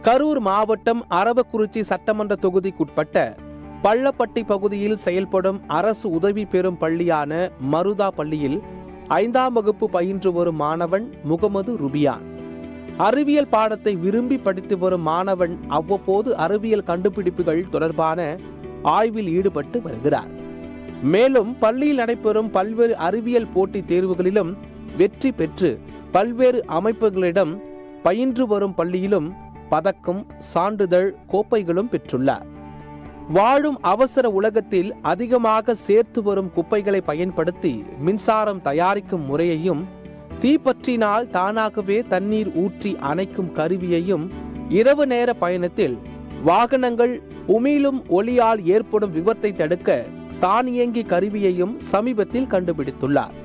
கரூர் மாவட்டம் அரவக்குறிச்சி சட்டமன்ற தொகுதிக்குட்பட்ட பள்ளப்பட்டி பகுதியில் செயல்படும் அரசு உதவி பெறும் பள்ளியான மருதா பள்ளியில் 5ஆம் வகுப்பு பயின்று வரும் மாணவன் முகமது ருபியான். அறிவியல் பாடத்தை விரும்பி படித்து வரும் மாணவன் அவ்வப்போது அறிவியல் கண்டுபிடிப்புகள் தொடர்பான ஆய்வில் ஈடுபட்டு வருகிறார். மேலும் பள்ளியில் நடைபெறும் பல்வேறு அறிவியல் போட்டித் தேர்வுகளிலும் வெற்றி பெற்று பல்வேறு அமைப்புகளிடம் பயின்று வரும் பள்ளியிலும் பதக்கம், சான்றிதழ், கோப்பைகளும் பெற்றுள்ளார். வாழும் அவசர உலகத்தில் அதிகமாக சேர்த்து வரும் குப்பைகளை பயன்படுத்தி மின்சாரம் தயாரிக்கும் முறையையும், தீப்பற்றினால் தானாகவே தண்ணீர் ஊற்றி அணைக்கும் கருவியையும், இரவு நேர பயணத்தில் வாகனங்கள் உமிழும் ஒலியால் ஏற்படும் விபத்தை தடுக்க தானியங்கி கருவியையும் சமீபத்தில் கண்டுபிடித்துள்ளார்.